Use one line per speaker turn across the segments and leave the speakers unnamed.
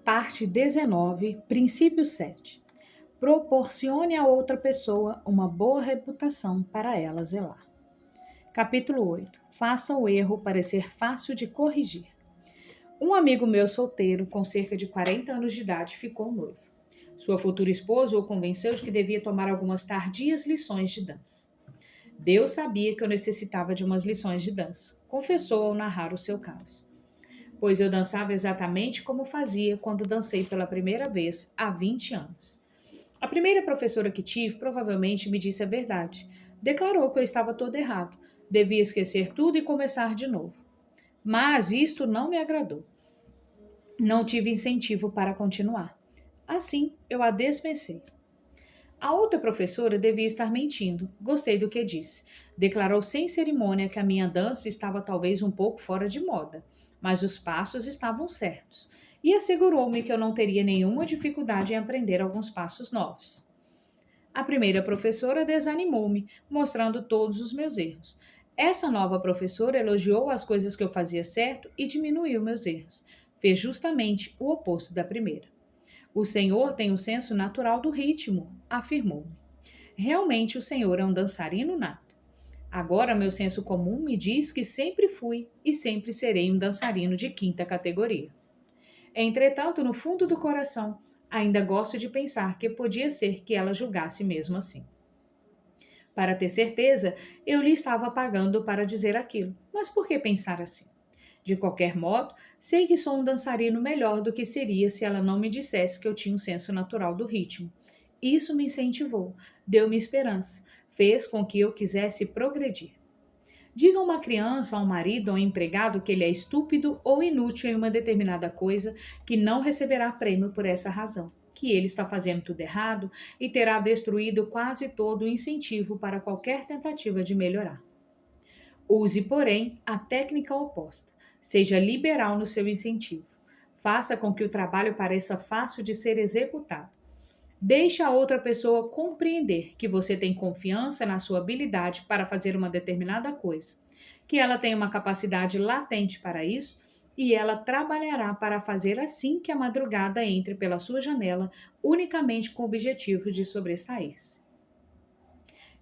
Parte 19, Princípio 7. Proporcione a outra pessoa uma boa reputação para ela zelar. Capítulo 8. Faça o erro parecer fácil de corrigir. Um amigo meu solteiro, com cerca de 40 anos de idade, ficou noivo. Sua futura esposa o convenceu de que devia tomar algumas tardias lições de dança. Deus sabia que eu necessitava de umas lições de dança, confessou ao narrar o seu caso. Pois eu dançava exatamente como fazia quando dancei pela primeira vez há 20 anos. A primeira professora que tive provavelmente me disse a verdade. Declarou que eu estava todo errado, devia esquecer tudo e começar de novo. Mas isto não me agradou. Não tive incentivo para continuar. Assim, eu a dispensei. A outra professora devia estar mentindo. Gostei do que disse. Declarou sem cerimônia que a minha dança estava talvez um pouco fora de moda, mas os passos estavam certos. E assegurou-me que eu não teria nenhuma dificuldade em aprender alguns passos novos. A primeira professora desanimou-me, mostrando todos os meus erros. Essa nova professora elogiou as coisas que eu fazia certo e diminuiu meus erros. Fez justamente o oposto da primeira. O Senhor tem um senso natural do ritmo, afirmou-me. Realmente o Senhor é um dançarino nato. Agora meu senso comum me diz que sempre fui e sempre serei um dançarino de quinta categoria. Entretanto, no fundo do coração, ainda gosto de pensar que podia ser que ela julgasse mesmo assim. Para ter certeza, eu lhe estava pagando para dizer aquilo. Mas por que pensar assim? De qualquer modo, sei que sou um dançarino melhor do que seria se ela não me dissesse que eu tinha um senso natural do ritmo. Isso me incentivou, deu-me esperança, fez com que eu quisesse progredir. Diga a uma criança, a um marido ou a um empregado que ele é estúpido ou inútil em uma determinada coisa, que não receberá prêmio por essa razão, que ele está fazendo tudo errado e terá destruído quase todo o incentivo para qualquer tentativa de melhorar. Use, porém, a técnica oposta. Seja liberal no seu incentivo. Faça com que o trabalho pareça fácil de ser executado. Deixe a outra pessoa compreender que você tem confiança na sua habilidade para fazer uma determinada coisa, que ela tem uma capacidade latente para isso e ela trabalhará para fazer assim que a madrugada entre pela sua janela, unicamente com o objetivo de sobressair-se.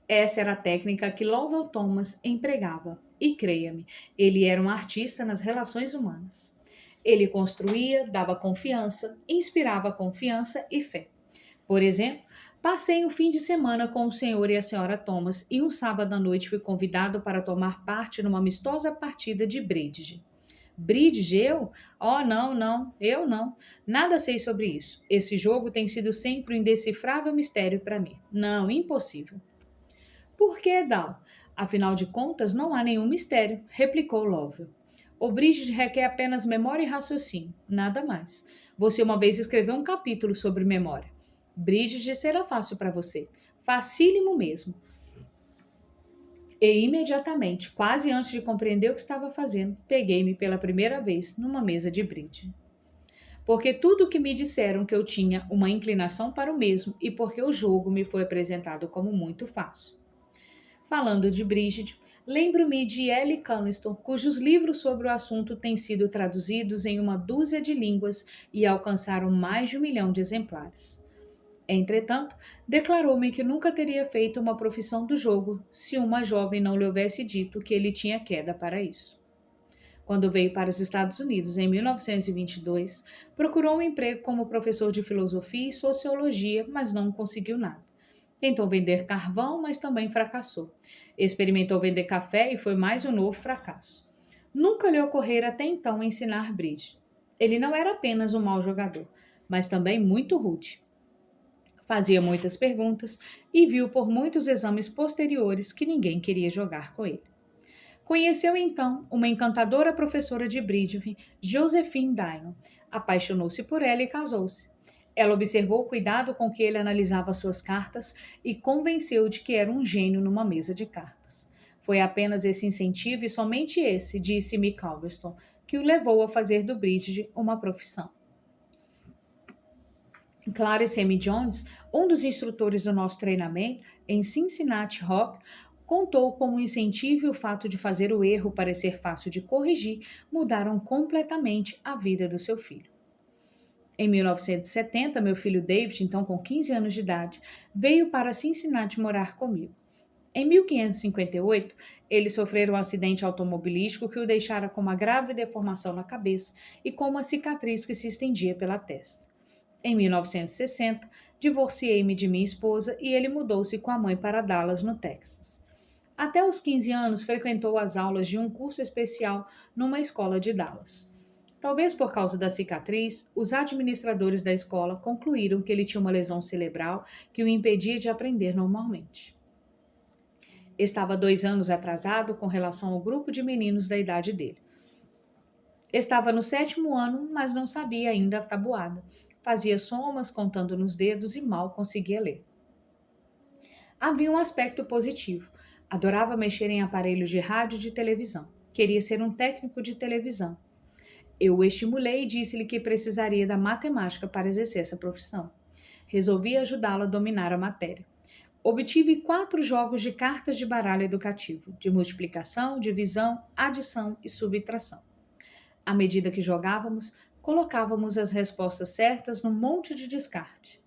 Essa era a técnica que Lowell Thomas empregava, e creia-me, ele era um artista nas relações humanas. Ele construía, dava confiança, inspirava confiança e fé. Por exemplo, passei um fim de semana com o senhor e a senhora Thomas e um sábado à noite fui convidado para tomar parte numa amistosa partida de bridge. Bridge, eu? Oh, não, eu não. Nada sei sobre isso. Esse jogo tem sido sempre um indecifrável mistério para mim. Não, impossível. Por que, Dal? Afinal de contas, não há nenhum mistério, replicou Lovell. O bridge requer apenas memória e raciocínio, nada mais. Você uma vez escreveu um capítulo sobre memória. Bridge será fácil para você. Facílimo mesmo. E imediatamente, quase antes de compreender o que estava fazendo, peguei-me pela primeira vez numa mesa de bridge. Porque tudo o que me disseram que eu tinha uma inclinação para o mesmo e porque o jogo me foi apresentado como muito fácil. Falando de Bridget, lembro-me de Ellie Coniston, cujos livros sobre o assunto têm sido traduzidos em uma dúzia de línguas e alcançaram mais de 1 milhão de exemplares. Entretanto, declarou-me que nunca teria feito uma profissão do jogo se uma jovem não lhe houvesse dito que ele tinha queda para isso. Quando veio para os Estados Unidos em 1922, procurou um emprego como professor de filosofia e sociologia, mas não conseguiu nada. Tentou vender carvão, mas também fracassou. Experimentou vender café e foi mais um novo fracasso. Nunca lhe ocorrera até então ensinar bridge. Ele não era apenas um mau jogador, mas também muito rude. Fazia muitas perguntas e viu por muitos exames posteriores que ninguém queria jogar com ele. Conheceu então uma encantadora professora de bridge, Josephine Dino. Apaixonou-se por ela e casou-se. Ela observou o cuidado com que ele analisava suas cartas e convenceu de que era um gênio numa mesa de cartas. Foi apenas esse incentivo e somente esse, disse Mick Calverston, que o levou a fazer do bridge uma profissão. Clarence M. Jones, um dos instrutores do nosso treinamento em Cincinnati Rock, contou como o incentivo e o fato de fazer o erro parecer fácil de corrigir mudaram completamente a vida do seu filho. Em 1970, meu filho David, então com 15 anos de idade, veio para Cincinnati morar comigo. Em 1558, ele sofreu um acidente automobilístico que o deixara com uma grave deformação na cabeça e com uma cicatriz que se estendia pela testa. Em 1960, divorciei-me de minha esposa e ele mudou-se com a mãe para Dallas, no Texas. Até os 15 anos, frequentou as aulas de um curso especial numa escola de Dallas. Talvez por causa da cicatriz, os administradores da escola concluíram que ele tinha uma lesão cerebral que o impedia de aprender normalmente. Estava 2 anos atrasado com relação ao grupo de meninos da idade dele. Estava no 7º ano, mas não sabia ainda a tabuada. Fazia somas contando nos dedos e mal conseguia ler. Havia um aspecto positivo. Adorava mexer em aparelhos de rádio e de televisão. Queria ser um técnico de televisão. Eu o estimulei e disse-lhe que precisaria da matemática para exercer essa profissão. Resolvi ajudá-lo a dominar a matéria. Obtive 4 jogos de cartas de baralho educativo, de multiplicação, divisão, adição e subtração. À medida que jogávamos, colocávamos as respostas certas num monte de descarte.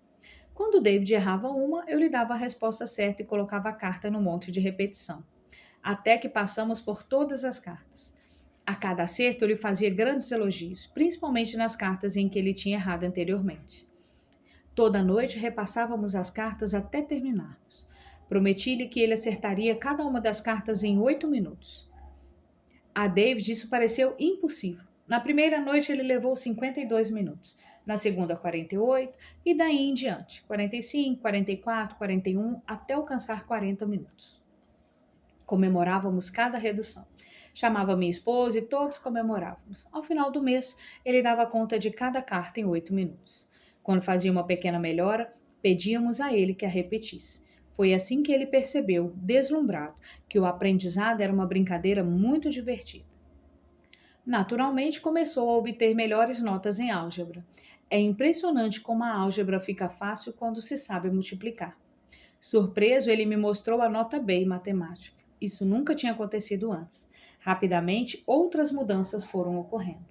Quando David errava uma, eu lhe dava a resposta certa e colocava a carta no monte de repetição, até que passamos por todas as cartas. A cada acerto eu lhe fazia grandes elogios, principalmente nas cartas em que ele tinha errado anteriormente. Toda noite repassávamos as cartas até terminarmos. Prometi-lhe que ele acertaria cada uma das cartas em 8 minutos. A David isso pareceu impossível. Na primeira noite ele levou 52 minutos, na segunda 48 e daí em diante, 45, 44, 41, até alcançar 40 minutos. Comemorávamos cada redução. Chamava minha esposa e todos comemorávamos. Ao final do mês, ele dava conta de cada carta em 8 minutos. Quando fazia uma pequena melhora, pedíamos a ele que a repetisse. Foi assim que ele percebeu, deslumbrado, que o aprendizado era uma brincadeira muito divertida. Naturalmente, começou a obter melhores notas em álgebra. É impressionante como a álgebra fica fácil quando se sabe multiplicar. Surpreso, ele me mostrou a nota B em matemática. Isso nunca tinha acontecido antes. Rapidamente, outras mudanças foram ocorrendo.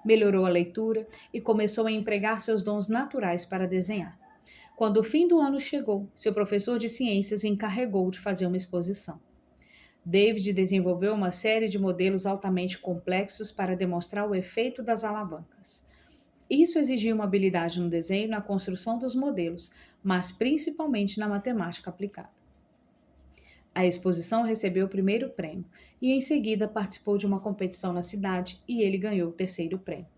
Melhorou a leitura e começou a empregar seus dons naturais para desenhar. Quando o fim do ano chegou, seu professor de ciências encarregou de fazer uma exposição. David desenvolveu uma série de modelos altamente complexos para demonstrar o efeito das alavancas. Isso exigia uma habilidade no desenho e na construção dos modelos, mas principalmente na matemática aplicada. A exposição recebeu o primeiro prêmio e, em seguida, participou de uma competição na cidade e ele ganhou o terceiro prêmio.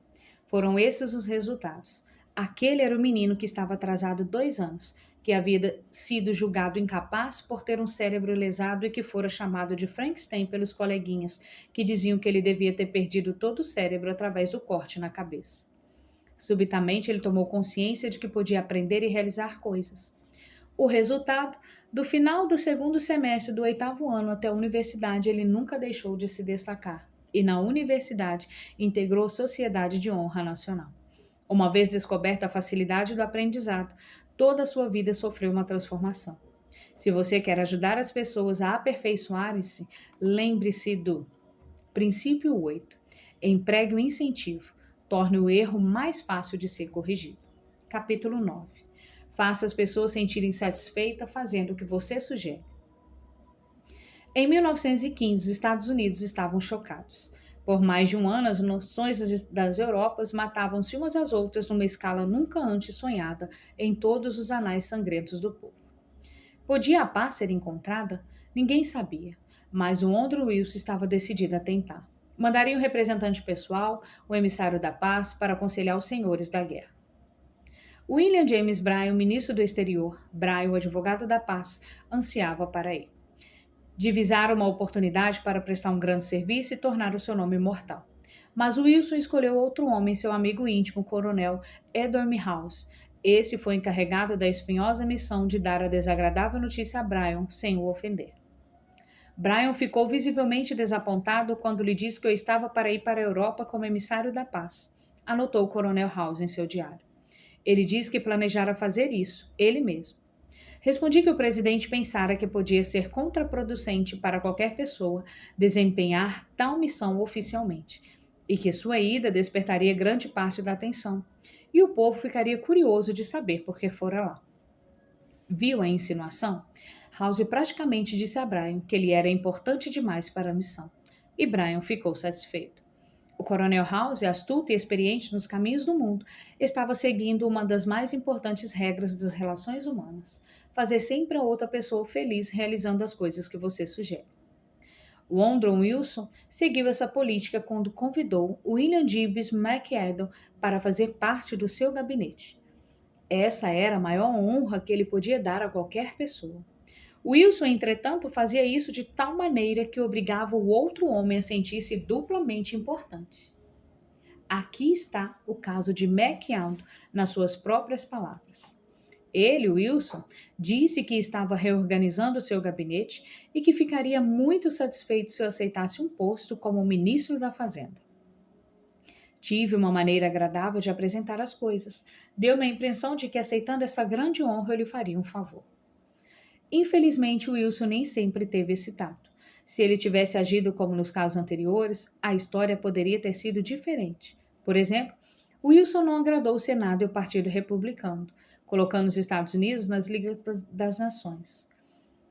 Foram esses os resultados. Aquele era o menino que estava atrasado 2 anos, que havia sido julgado incapaz por ter um cérebro lesado e que fora chamado de Frankenstein pelos coleguinhas, que diziam que ele devia ter perdido todo o cérebro através do corte na cabeça. Subitamente ele tomou consciência de que podia aprender e realizar coisas. O resultado, do final do 2º semestre do 8º ano até a universidade, ele nunca deixou de se destacar. E na universidade integrou a Sociedade de Honra Nacional. Uma vez descoberta a facilidade do aprendizado, toda a sua vida sofreu uma transformação. Se você quer ajudar as pessoas a aperfeiçoarem-se, lembre-se do princípio 8. Empregue o incentivo. Torne o erro mais fácil de ser corrigido. Capítulo 9. Faça as pessoas sentirem satisfeitas fazendo o que você sugere. Em 1915, os Estados Unidos estavam chocados. Por mais de um ano, as nações das Europas matavam-se umas às outras numa escala nunca antes sonhada em todos os anais sangrentos do povo. Podia a paz ser encontrada? Ninguém sabia, mas o Woodrow Wilson estava decidido a tentar. Mandaria um representante pessoal, o emissário da paz, para aconselhar os senhores da guerra. William James Bryan, ministro do exterior, Bryan, o advogado da paz, ansiava para ir. Divisaram uma oportunidade para prestar um grande serviço e tornar o seu nome imortal. Mas Wilson escolheu outro homem, seu amigo íntimo, o coronel Edward Milhouse. Esse foi encarregado da espinhosa missão de dar a desagradável notícia a Bryan, sem o ofender. Bryan ficou visivelmente desapontado quando lhe disse que eu estava para ir para a Europa como emissário da paz, anotou o coronel House em seu diário. Ele disse que planejara fazer isso, ele mesmo. Respondi que o presidente pensara que podia ser contraproducente para qualquer pessoa desempenhar tal missão oficialmente, e que sua ida despertaria grande parte da atenção, e o povo ficaria curioso de saber por que fora lá. Viu a insinuação? House praticamente disse a Brian que ele era importante demais para a missão, e Brian ficou satisfeito. O Coronel House, astuto e experiente nos caminhos do mundo, estava seguindo uma das mais importantes regras das relações humanas: fazer sempre a outra pessoa feliz realizando as coisas que você sugere. Woodrow Wilson seguiu essa política quando convidou William Gibbs McAdoo para fazer parte do seu gabinete. Essa era a maior honra que ele podia dar a qualquer pessoa. Wilson, entretanto, fazia isso de tal maneira que obrigava o outro homem a sentir-se duplamente importante. Aqui está o caso de McAdoo nas suas próprias palavras. Ele, Wilson, disse que estava reorganizando seu gabinete e que ficaria muito satisfeito se eu aceitasse um posto como ministro da Fazenda. Tive uma maneira agradável de apresentar as coisas. Deu-me a impressão de que, aceitando essa grande honra, eu lhe faria um favor. Infelizmente, Wilson nem sempre teve esse tato. Se ele tivesse agido como nos casos anteriores, a história poderia ter sido diferente. Por exemplo, Wilson não agradou o Senado e o Partido Republicano, colocando os Estados Unidos nas Ligas das Nações.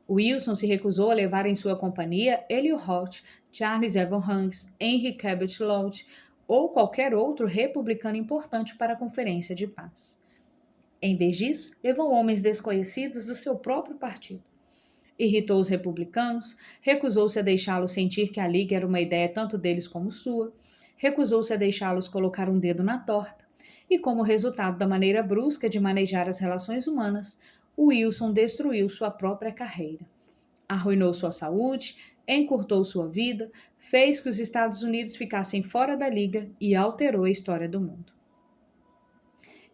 Wilson se recusou a levar em sua companhia Eliot Roth, Charles Evans Hanks, Henry Cabot Lodge ou qualquer outro republicano importante para a Conferência de Paz. Em vez disso, levou homens desconhecidos do seu próprio partido. Irritou os republicanos, recusou-se a deixá-los sentir que a Liga era uma ideia tanto deles como sua, recusou-se a deixá-los colocar um dedo na torta, e como resultado da maneira brusca de manejar as relações humanas, Wilson destruiu sua própria carreira. Arruinou sua saúde, encurtou sua vida, fez que os Estados Unidos ficassem fora da Liga e alterou a história do mundo.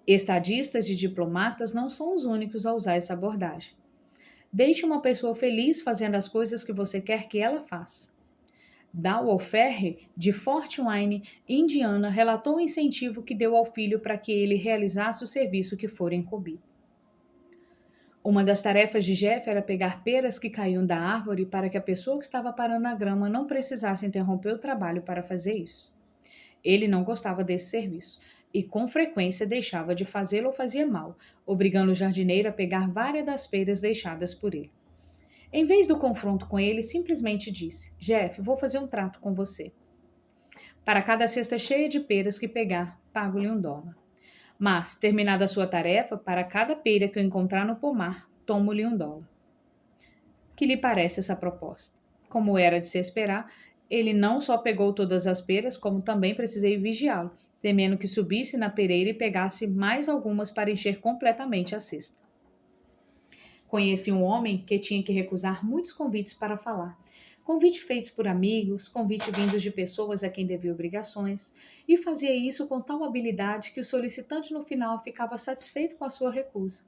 Estadistas e diplomatas não são os únicos a usar essa abordagem. Deixe uma pessoa feliz fazendo as coisas que você quer que ela faça. Dowell Ferry, de Fort Wayne, Indiana, relatou o incentivo que deu ao filho para que ele realizasse o serviço que fora incumbido. Uma das tarefas de Jeff era pegar peras que caíam da árvore para que a pessoa que estava parando na grama não precisasse interromper o trabalho para fazer isso. Ele não gostava desse serviço e com frequência deixava de fazê-lo ou fazia mal, obrigando o jardineiro a pegar várias das peras deixadas por ele. Em vez do confronto com ele, simplesmente disse: Jeff, vou fazer um trato com você. Para cada cesta cheia de peras que pegar, pago-lhe $1. Mas, terminada a sua tarefa, para cada pera que eu encontrar no pomar, tomo-lhe $1. Que lhe parece essa proposta? Como era de se esperar, ele não só pegou todas as peras, como também precisei vigiá-lo, temendo que subisse na pereira e pegasse mais algumas para encher completamente a cesta. Conheci um homem que tinha que recusar muitos convites para falar. Convites feitos por amigos, convites vindos de pessoas a quem devia obrigações, e fazia isso com tal habilidade que o solicitante no final ficava satisfeito com a sua recusa.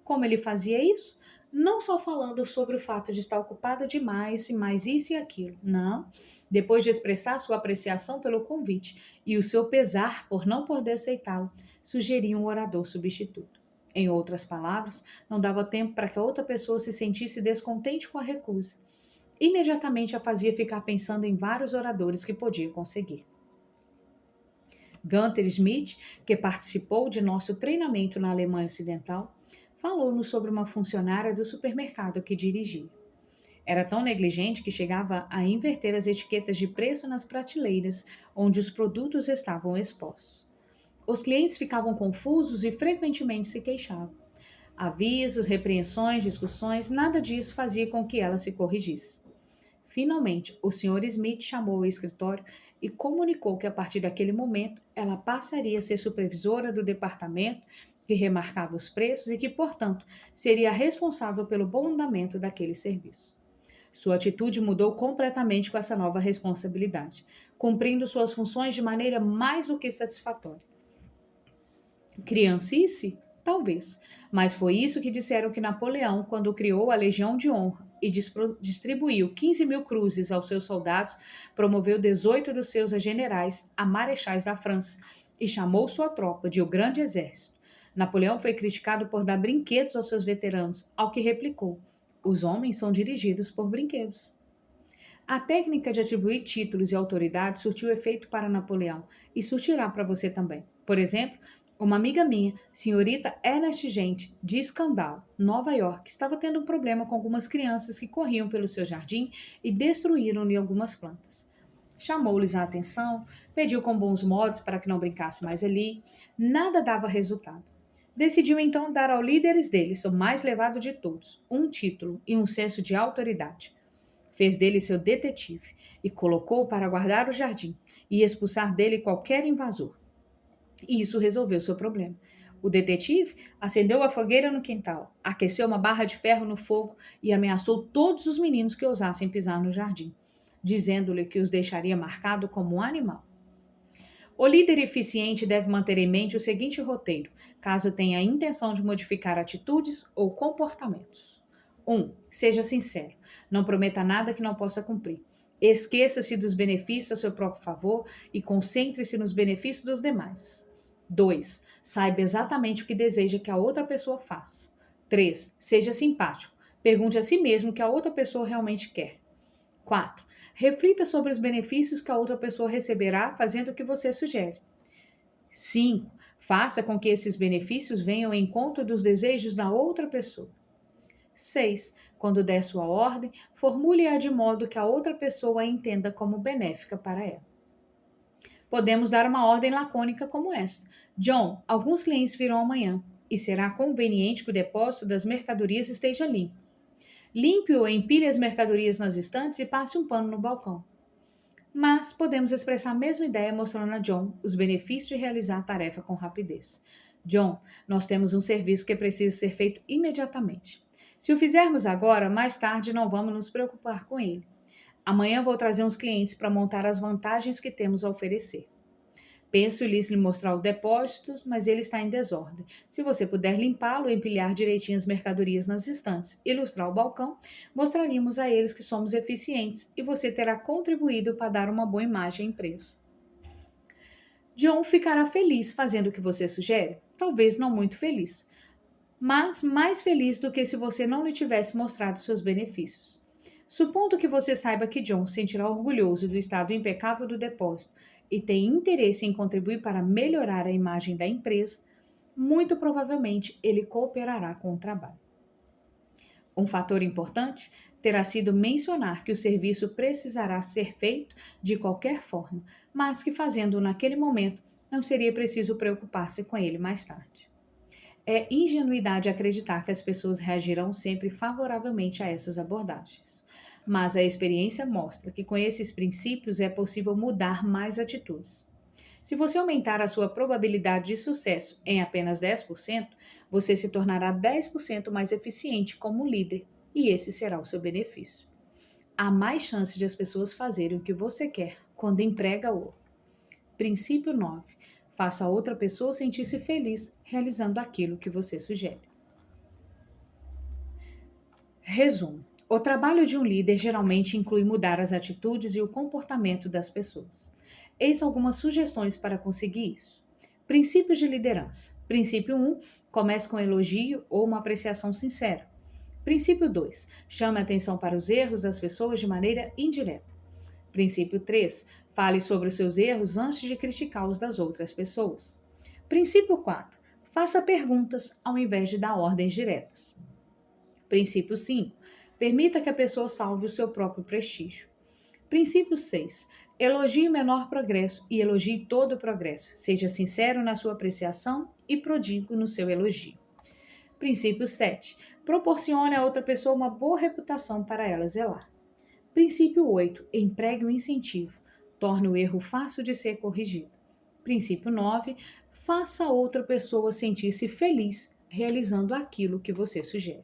Como ele fazia isso? Não só falando sobre o fato de estar ocupado demais e mais isso e aquilo. Não. Depois de expressar sua apreciação pelo convite e o seu pesar por não poder aceitá-lo, sugeria um orador substituto. Em outras palavras, não dava tempo para que a outra pessoa se sentisse descontente com a recusa. Imediatamente a fazia ficar pensando em vários oradores que podia conseguir. Gunther Smith, que participou de nosso treinamento na Alemanha Ocidental, falou-nos sobre uma funcionária do supermercado que dirigia. Era tão negligente que chegava a inverter as etiquetas de preço nas prateleiras onde os produtos estavam expostos. Os clientes ficavam confusos e frequentemente se queixavam. Avisos, repreensões, discussões, nada disso fazia com que ela se corrigisse. Finalmente, o Sr. Smith chamou ao escritório e comunicou que a partir daquele momento ela passaria a ser supervisora do departamento que remarcava os preços e que, portanto, seria responsável pelo bom andamento daquele serviço. Sua atitude mudou completamente com essa nova responsabilidade, cumprindo suas funções de maneira mais do que satisfatória. Criancice? Talvez, mas foi isso que disseram que Napoleão, quando criou a Legião de Honra e distribuiu 15.000 cruzes aos seus soldados, promoveu 18 dos seus generais a marechais da França e chamou sua tropa de o Grande Exército. Napoleão foi criticado por dar brinquedos aos seus veteranos, ao que replicou: os homens são dirigidos por brinquedos. A técnica de atribuir títulos e autoridade surtiu efeito para Napoleão e surtirá para você também. Por exemplo, uma amiga minha, senhorita Ernest Gente, de Scandal, Nova York, estava tendo um problema com algumas crianças que corriam pelo seu jardim e destruíram-lhe algumas plantas. Chamou-lhes a atenção, pediu com bons modos para que não brincasse mais ali. Nada dava resultado. Decidiu então dar ao líderes deles, o mais levado de todos, um título e um senso de autoridade. Fez dele seu detetive e colocou-o para guardar o jardim e expulsar dele qualquer invasor. E isso resolveu seu problema. O detetive acendeu a fogueira no quintal, aqueceu uma barra de ferro no fogo e ameaçou todos os meninos que ousassem pisar no jardim, dizendo-lhe que os deixaria marcado como um animal. O líder eficiente deve manter em mente o seguinte roteiro, caso tenha a intenção de modificar atitudes ou comportamentos. 1. Seja sincero. Não prometa nada que não possa cumprir. Esqueça-se dos benefícios a seu próprio favor e concentre-se nos benefícios dos demais. 2. Saiba exatamente o que deseja que a outra pessoa faça. 3. Seja simpático. Pergunte a si mesmo o que a outra pessoa realmente quer. 4. Reflita sobre os benefícios que a outra pessoa receberá fazendo o que você sugere. 5. Faça com que esses benefícios venham ao encontro dos desejos da outra pessoa. 6. Quando der sua ordem, formule-a de modo que a outra pessoa a entenda como benéfica para ela. Podemos dar uma ordem lacônica como esta: John, alguns clientes virão amanhã e será conveniente que o depósito das mercadorias esteja limpo. Limpe-o, empilhe as mercadorias nas estantes e passe um pano no balcão. Mas podemos expressar a mesma ideia mostrando a John os benefícios de realizar a tarefa com rapidez. John, nós temos um serviço que precisa ser feito imediatamente. Se o fizermos agora, mais tarde não vamos nos preocupar com ele. Amanhã vou trazer uns clientes para montar as vantagens que temos a oferecer. Penso-lhes lhe mostrar o depósito, mas ele está em desordem. Se você puder limpá-lo, empilhar direitinho as mercadorias nas estantes, ilustrar o balcão, mostraríamos a eles que somos eficientes e você terá contribuído para dar uma boa imagem à empresa. John ficará feliz fazendo o que você sugere? Talvez não muito feliz, mas mais feliz do que se você não lhe tivesse mostrado seus benefícios. Supondo que você saiba que John sentirá orgulhoso do estado impecável do depósito e tem interesse em contribuir para melhorar a imagem da empresa, muito provavelmente ele cooperará com o trabalho. Um fator importante terá sido mencionar que o serviço precisará ser feito de qualquer forma, mas que fazendo-o naquele momento não seria preciso preocupar-se com ele mais tarde. É ingenuidade acreditar que as pessoas reagirão sempre favoravelmente a essas abordagens. Mas a experiência mostra que com esses princípios é possível mudar mais atitudes. Se você aumentar a sua probabilidade de sucesso em apenas 10%, você se tornará 10% mais eficiente como líder e esse será o seu benefício. Há mais chance de as pessoas fazerem o que você quer quando emprega o outro. Princípio 9. Faça a outra pessoa sentir-se feliz realizando aquilo que você sugere. Resumo. O trabalho de um líder geralmente inclui mudar as atitudes e o comportamento das pessoas. Eis algumas sugestões para conseguir isso. Princípios de liderança. Princípio 1. Comece com um elogio ou uma apreciação sincera. Princípio 2. Chame a atenção para os erros das pessoas de maneira indireta. Princípio 3. Fale sobre os seus erros antes de criticar os das outras pessoas. Princípio 4. Faça perguntas ao invés de dar ordens diretas. Princípio 5. Permita que a pessoa salve o seu próprio prestígio. Princípio 6. Elogie o menor progresso e elogie todo o progresso. Seja sincero na sua apreciação e prodígio no seu elogio. Princípio 7. Proporcione a outra pessoa uma boa reputação para ela zelar. Princípio 8. Empregue o incentivo. Torne o erro fácil de ser corrigido. Princípio 9. Faça a outra pessoa sentir-se feliz realizando aquilo que você sugere.